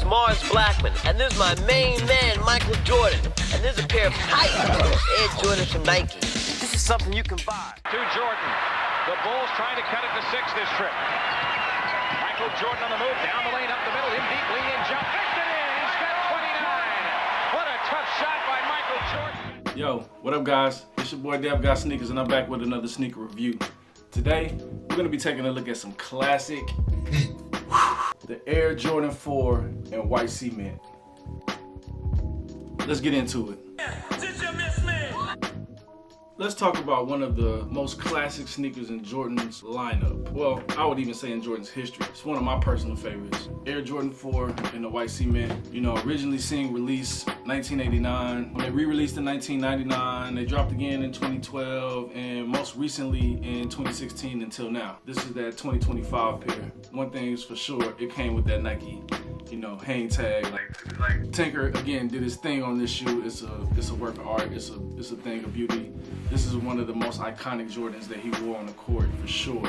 Mars Blackman, and this is my main man, Michael Jordan. And there's a pair of tight Air Jordans from Nike. This is something you can buy. To Jordan. The Bulls trying to cut it to 6 this trip. Michael Jordan on the move, down the lane, up the middle, in deep, lean in, jump, backed it in. He's got 29. What a tough shot by Michael Jordan. Yo, what up, guys? It's your boy Dev Got Sneakers, and I'm back with another sneaker review. Today, we're gonna be taking a look at some classic, the Air Jordan 4 in white cement. Let's get into it. Did you miss me? Let's talk about one of the most classic sneakers in Jordan's lineup. Well, I would even say in Jordan's history. It's one of my personal favorites. Air Jordan 4 in the white cement. You know, originally seeing release 1989. When they re-released in 1999, they dropped again in 2012, and most recently in 2016 until now. This is that 2025 pair. One thing is for sure, it came with that Nike, you know, hang tag. Like Tinker again did his thing on this shoe. It's a work of art. It's a thing of beauty. This is one of the most iconic Jordans that he wore on the court for sure.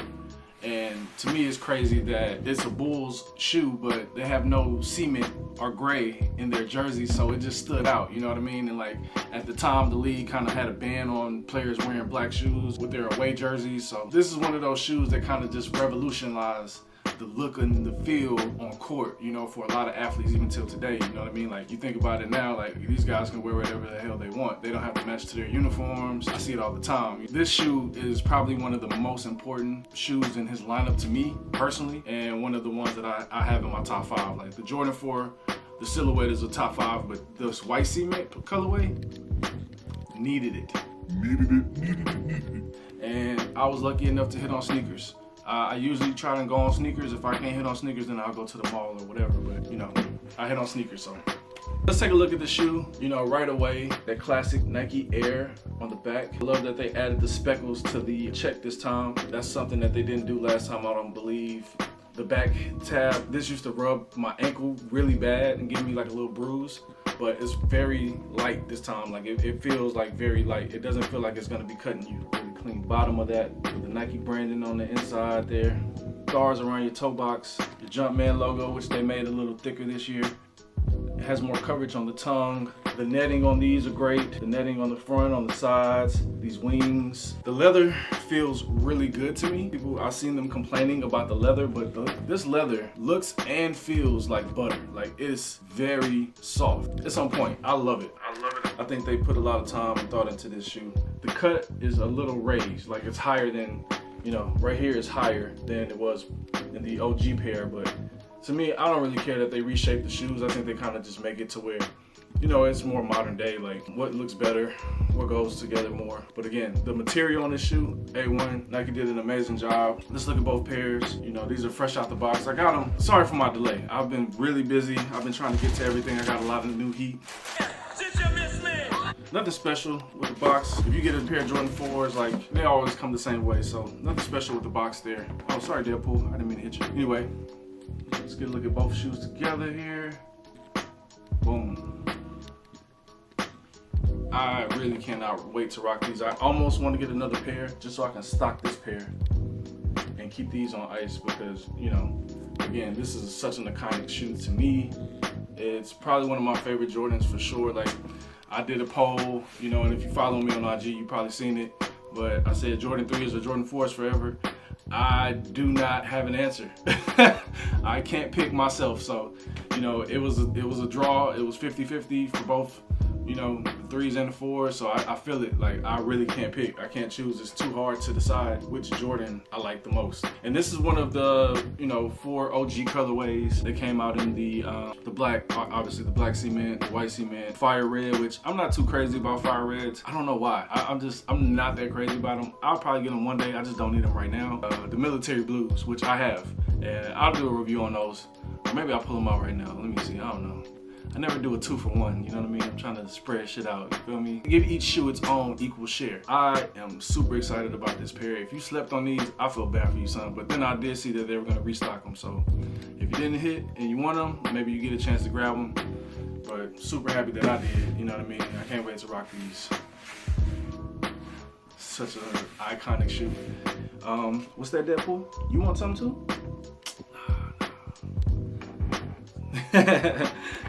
And to me, it's crazy that it's a Bulls shoe, but they have no cement or gray in their jerseys, so it just stood out, you know what I mean? And like at the time, the league kind of had a ban on players wearing black shoes with their away jerseys. So this is one of those shoes that kind of just revolutionized the look and the feel on court, you know, for a lot of athletes even till today, you know what I mean? Like you think about it now, like these guys can wear whatever the hell they want. They don't have to match to their uniforms. I see it all the time. This shoe is probably one of the most important shoes in his lineup to me personally, and one of the ones that I have in my top 5. Like the Jordan 4, the silhouette is a top 5, but this white cement colorway needed it. And I was lucky enough to hit on sneakers. I usually try to go on sneakers. If I can't hit on sneakers, then I'll go to the mall or whatever. But, you know, I hit on sneakers, so. Let's take a look at the shoe. You know, right away, that classic Nike Air on the back. I love that they added the speckles to the check this time. That's something that they didn't do last time, I don't believe. The back tab, this used to rub my ankle really bad and give me like a little bruise. But it's very light this time. Like it feels like very light. It doesn't feel like it's gonna be cutting you. Really clean bottom of that with the Nike branding on the inside there. Stars around your toe box. Your Jumpman logo, which they made a little thicker this year. It has more coverage on the tongue. The netting on these are great. The netting on the front, on the sides, these wings. The leather feels really good to me. I've seen them complaining about the leather, but this leather looks and feels like butter. Like it's very soft. It's on point. I love it. I think they put a lot of time and thought into this shoe. The cut is a little raised. Like it's higher than, you know, right here is higher than it was in the OG pair, but to me, I don't really care that they reshape the shoes. I think they kind of just make it to where, you know, it's more modern day, like what looks better, what goes together more. But again, the material on this shoe, A1, Nike did an amazing job. Let's look at both pairs. You know, these are fresh out the box. I got them. Sorry for my delay. I've been really busy. I've been trying to get to everything. I got a lot of new heat. Did you miss me? Nothing special with the box. If you get a pair of Jordan 4s, like they always come the same way. So nothing special with the box there. Oh, sorry, Deadpool. I didn't mean to hit you. Anyway, let's get a look at both shoes together here. Boom. I really cannot wait to rock these. I almost want to get another pair just so I can stock this pair and keep these on ice because, you know, again, this is such an iconic shoe to me. It's probably one of my favorite Jordans for sure. Like, I did a poll, you know, and if you follow me on IG, you've probably seen it, but I said Jordan 3s or Jordan 4s forever. I do not have an answer. I can't pick myself, so, you know, it was a draw. It was 50-50 for both, you know, the 3s and the 4s, so I feel it. Like, I really can't pick. I can't choose. It's too hard to decide which Jordan I like the most. And this is one of the, you know, 4 OG colorways that came out in the black, obviously the black cement, the white cement, fire red, which I'm not too crazy about fire reds. I don't know why. I'm not that crazy about them. I'll probably get them one day. I just don't need them right now. The military blues, which I have, and I'll do a review on those. Or maybe I'll pull them out right now. Let me see. I don't know. I never do a 2 for 1, you know what I mean? I'm trying to spread shit out, you feel me? Give each shoe its own equal share. I am super excited about this pair. If you slept on these, I feel bad for you, son. But then I did see that they were gonna restock them. So if you didn't hit and you want them, maybe you get a chance to grab them. But super happy that I did, you know what I mean? I can't wait to rock these. Such an iconic shoe. What's that, Deadpool? You want some too?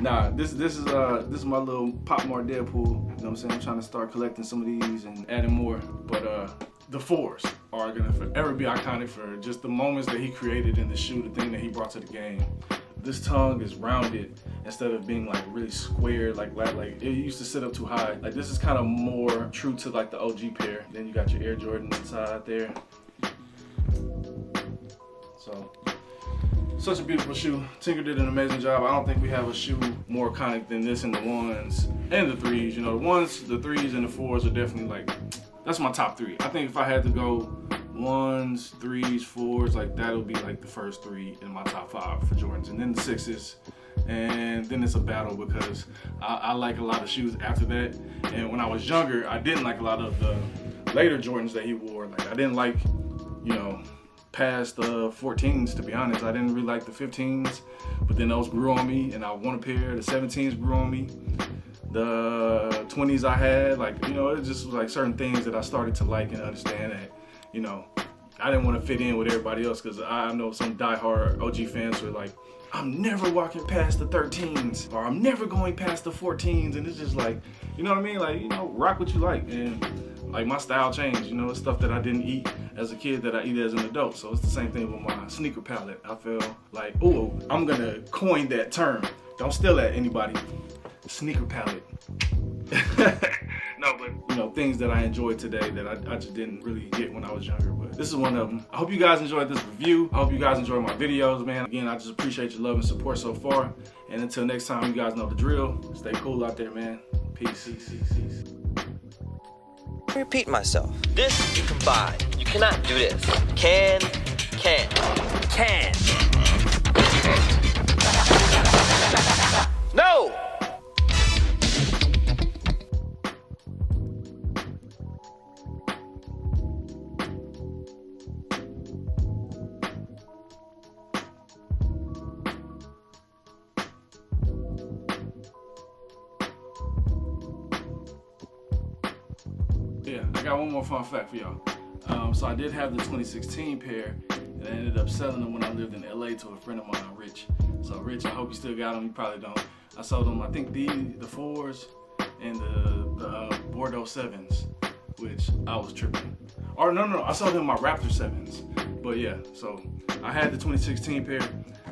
Nah, this is my little Pop Mart Deadpool. You know what I'm saying? I'm trying to start collecting some of these and adding more. But the 4s are gonna forever be iconic for just the moments that he created in the shoe, the thing that he brought to the game. This tongue is rounded instead of being like really square, like it used to sit up too high. Like this is kind of more true to like the OG pair. Then you got your Air Jordan inside there. So, such a beautiful shoe. Tinker did an amazing job. I don't think we have a shoe more iconic than this in the 1s and the 3s. You know, the 1s, the 3s, and the 4s are definitely like, that's my top 3. I think if I had to go 1s, 3s, 4s, like that'll be like the first 3 in my top 5 for Jordans. And then the 6s. And then it's a battle because I like a lot of shoes after that. And when I was younger, I didn't like a lot of the later Jordans that he wore. Like I didn't like, you know, past the 14s, to be honest. I didn't really like the 15s, but then those grew on me and I won a pair. The 17s grew on me. The 20s I had, like, you know, it just was like certain things that I started to like and understand that, you know, I didn't want to fit in with everybody else because I know some diehard OG fans who are like, I'm never walking past the 13s or I'm never going past the 14s, and it's just like, you know what I mean? Like, you know, rock what you like. And like my style changed, you know, it's stuff that I didn't eat as a kid that I eat as an adult. So it's the same thing with my sneaker palette. I feel like, oh, I'm gonna coin that term. Don't steal that, anybody. Sneaker palette. No, but you know, things that I enjoyed today that I just didn't really get when I was younger. But this is one of them. I hope you guys enjoyed this review. I hope you guys enjoyed my videos, man. Again, I just appreciate your love and support so far. And until next time, you guys know the drill. Stay cool out there, man. Peace. Repeat myself. This you can buy. You cannot do this. Can. No! Yeah, I got one more fun fact for y'all. So I did have the 2016 pair, and I ended up selling them when I lived in LA to a friend of mine, Rich. So Rich, I hope you still got them. You probably don't. I sold them, I think the 4s and the Bordeaux 7s, which I was tripping. Or no, I sold them my Raptor 7s. But yeah, so I had the 2016 pair,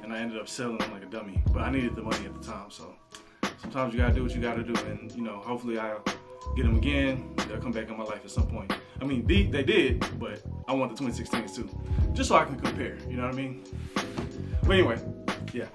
and I ended up selling them like a dummy. But I needed the money at the time, so sometimes you gotta do what you gotta do, and you know, hopefully I'll get them again. They'll come back in my life at some point. I mean, they did, but I want the 2016s too, just so I can compare. You know what I mean? But anyway, yeah.